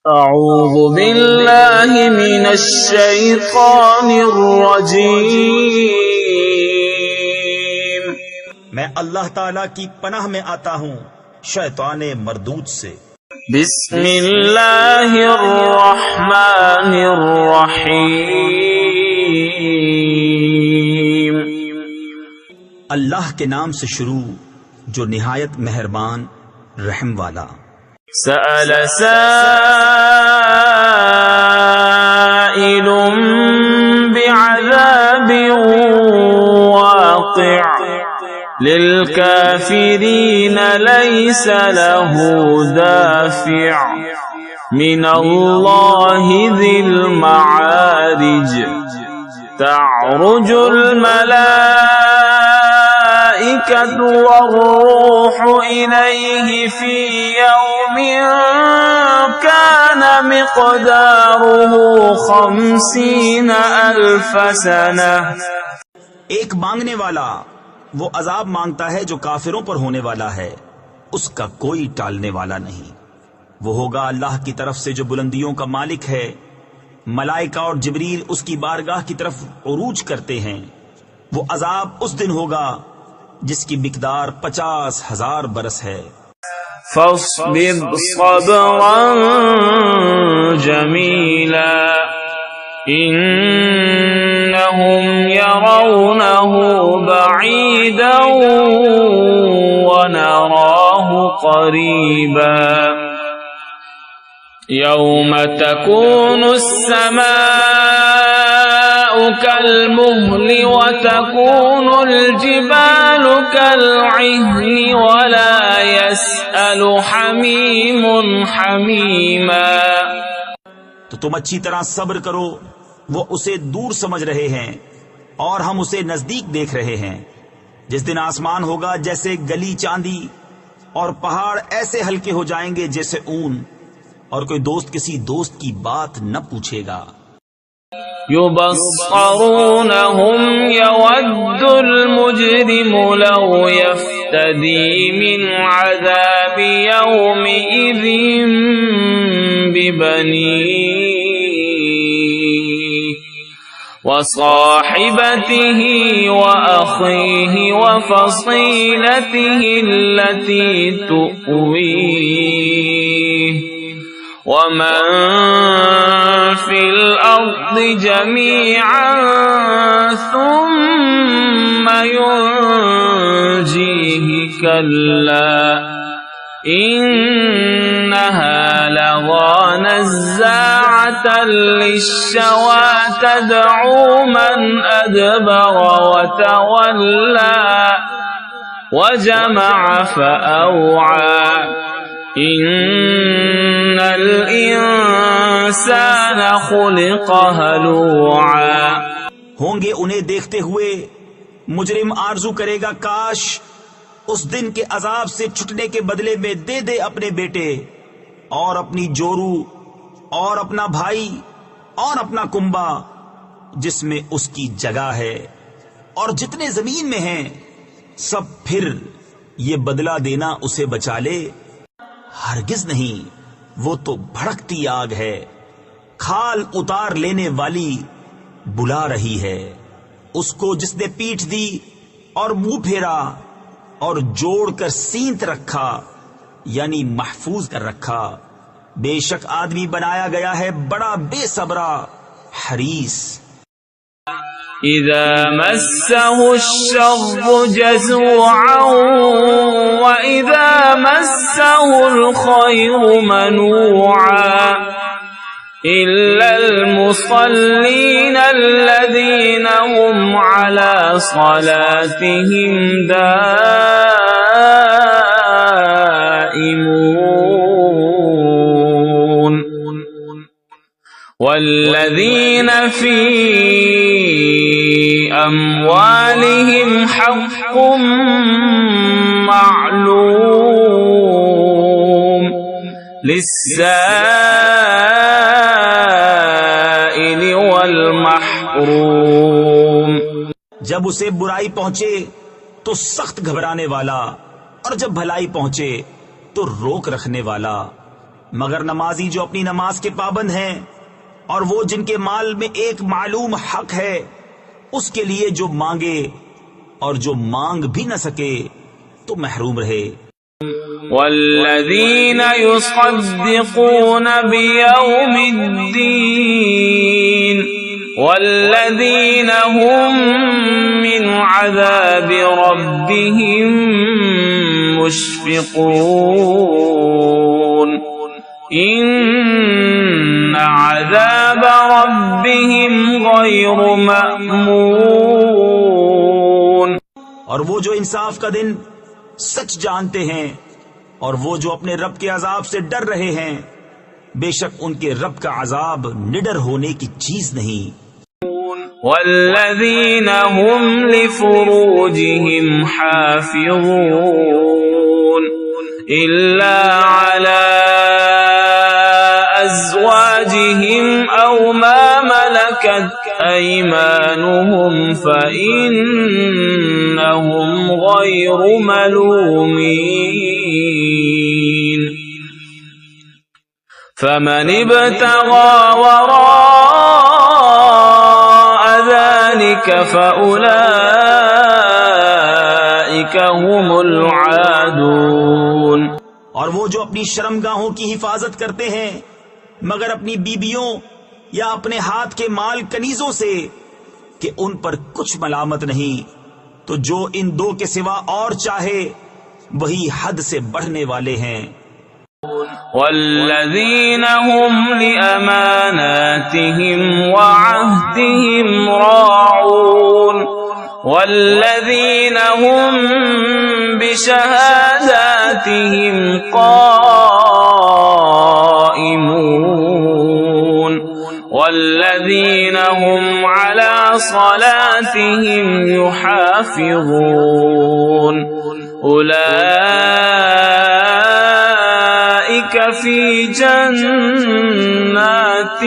أعوذ بالله من الشيطان الرجيم. میں اللہ تعالیٰ کی پناہ میں آتا ہوں شیطان مردود سے. بسم اللہ الرحمن الرحیم. اللہ کے نام سے شروع جو نہایت مہربان رحم والا. سأل سائل بعذاب واقع للكافرين ليس له دافع من الله ذي المعارج. تعرج الملائكة والروح إليه في يوم كان مقداره 50,000 سنة. ایک مانگنے والا وہ عذاب مانگتا ہے جو کافروں پر ہونے والا ہے، اس کا کوئی ٹالنے والا نہیں. وہ ہوگا اللہ کی طرف سے جو بلندیوں کا مالک ہے. ملائکہ اور جبریل اس کی بارگاہ کی طرف عروج کرتے ہیں. وہ عذاب اس دن ہوگا جس کی مقدار 50,000 برس ہے. فاصبر صبرا جميلا إنهم يرونه بعيدا ونراه قريبا. يوم تكون السماء كالمهل وتكون الجبال كالعهن ولا يسأل حميم حميما. تو تم اچھی طرح صبر کرو. وہ اسے دور سمجھ رہے ہیں اور ہم اسے نزدیک دیکھ رہے ہیں. جس دن آسمان ہوگا جیسے گلی چاندی اور پہاڑ ایسے ہلکے ہو جائیں گے جیسے اون، اور کوئی دوست کسی دوست کی بات نہ پوچھے گا. يبصرونهم يود المجرم لو يفتدي من عذاب يومئذ ببنيه وصاحبته وأخيه وفصيلته التي تؤويه ومن في الأرض جميعا ثم ينجيه كلا إنها لظى نزاعة للشوى تدعو من أدبر وتولى وجمع فأوعى. إن الإنسان خلق هلوعا. ہوں گے انہیں دیکھتے ہوئے مجرم آرزو کرے گا کاش اس دن کے عذاب سے چھٹنے کے بدلے میں دے دے اپنے بیٹے اور اپنی جورو اور اپنا بھائی اور اپنا کنبا جس میں اس کی جگہ ہے اور جتنے زمین میں ہیں سب، پھر یہ بدلہ دینا اسے بچا لے. ہرگز نہیں، وہ تو بھڑکتی آگ ہے، کھال اتار لینے والی بلا رہی ہے. اس کو جس نے پیٹھ دی اور منہ پھیرا اور جوڑ کر سینت رکھا یعنی محفوظ کر رکھا. بے شک آدمی بنایا گیا ہے بڑا بے صبرا حریص. إذا مسه الشر جزوعا وإذا مسه الخير منوعا إلا المصلين الذين هم على صلاتهم دائمون والذين في أموالهم حق معلوم للسائل والمحروم. جب اسے برائی پہنچے تو سخت گھبرانے والا، اور جب بھلائی پہنچے تو روک رکھنے والا. مگر نمازی جو اپنی نماز کے پابند ہیں اور وہ جن کے مال میں ایک معلوم حق ہے اس کے لیے جو مانگے اور جو مانگ بھی نہ سکے تو محروم رہے. والذین یصدقون بیوم الدین والذین هم من عذاب ربهم مشفقون ان عذاب ربهم غیر مأمون. اور وہ جو انصاف کا دن سچ جانتے ہیں اور وہ جو اپنے رب کے عذاب سے ڈر رہے ہیں بے شک ان کے رب کا عذاب نڈر ہونے کی چیز نہیں. والذین هم لفروجهم حافظون الا على ازواجهم او ما ملكت ايمانهم فانهم غير ملومين فمن ابتغى وراء ذلك فأولئك هم العادون. اور وہ جو اپنی شرمگاہوں کی حفاظت کرتے ہیں مگر اپنی بیبیوں یا اپنے ہاتھ کے مال کنیزوں سے کہ ان پر کچھ ملامت نہیں تو جو ان دو کے سوا اور چاہے وہی حد سے بڑھنے والے ہیں. والذین هم لأماناتهم وعهدهم راعون والذین هم بشهاداتهم قائمون والذین هم على صلاتهم يحافظون اولئک فی جنات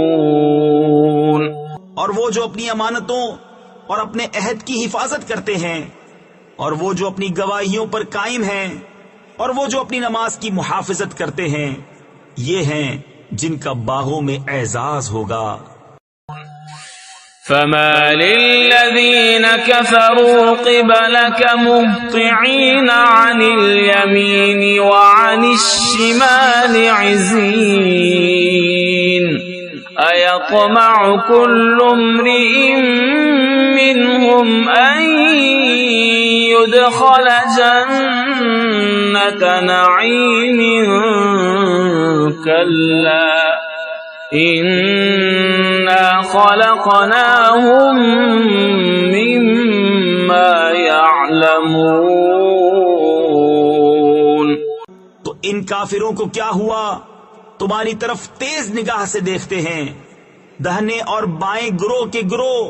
مکرمون. اور وہ جو اپنی امانتوں اور اپنے عہد کی حفاظت کرتے ہیں اور وہ جو اپنی گواہیوں پر قائم ہیں اور وہ جو اپنی نماز کی محافظت کرتے ہیں یہ ہیں جن کا باغوں میں اعزاز ہوگا. فما للذین كفروا قبلك مهطعین عن الیمین وعن الشمال عزین ایطمع كل امرئ منهم ان يدخل جنة نعیم كلا انا خلقناهم مما يعلمون. تو ان کافروں کو کیا ہوا تمہاری طرف تیز نگاہ سے دیکھتے ہیں دہنے اور بائیں گروہ کے گروہ.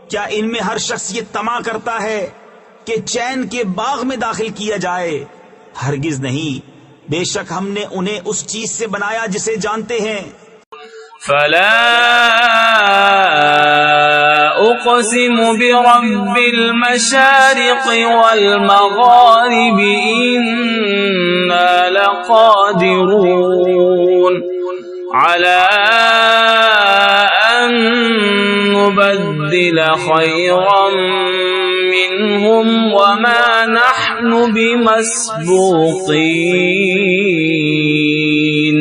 کیا ان میں ہر شخص یہ طمع کرتا ہے کہ چین کے باغ میں داخل کیا جائے؟ ہرگز نہیں، بے شک ہم نے انہیں اس چیز سے بنایا جسے جانتے ہیں. فلا اقسم برب المشارق والمغارب انا لقادرون على ان نبدل خيرا منهم وما نحن بمسبوقين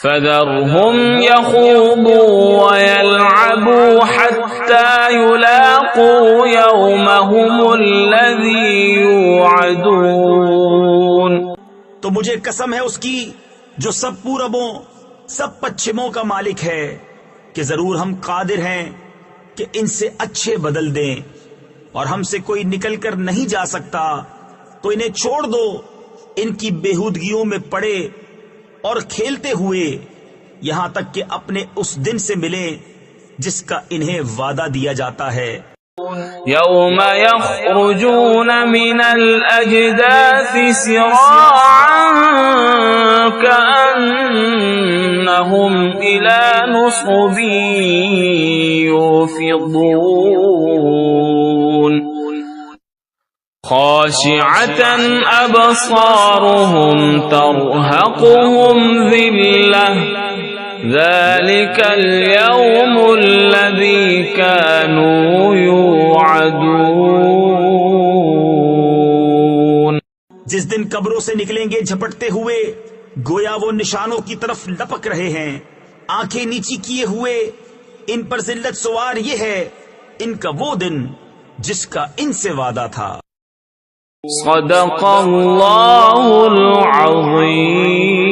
فذرهم يخوضوا ويلعبوا حتى يلاقوا يومهم الذي يوعدون. تو مجھے قسم ہے اس کی جو سب پوربوں سب پچھموں کا مالک ہے کہ ضرور ہم قادر ہیں کہ ان سے اچھے بدل دیں اور ہم سے کوئی نکل کر نہیں جا سکتا. تو انہیں چھوڑ دو ان کی بےہودگیوں میں پڑے اور کھیلتے ہوئے یہاں تک کہ اپنے اس دن سے ملیں جس کا انہیں وعدہ دیا جاتا ہے. یوم یخرجون من الاجداث سراعا کأنہم الى نصب یوفضون خاشعة أبصارهم ترهقهم ذلة ذلك اليوم الذي كانوا يوعدون. جس دن قبروں سے نکلیں گے جھپٹتے ہوئے گویا وہ نشانوں کی طرف لپک رہے ہیں، آنکھیں نیچی کیے ہوئے ان پر ذلت سوار یہ ہے ان کا وہ دن جس کا ان سے وعدہ تھا. صدق اللہ العظیم.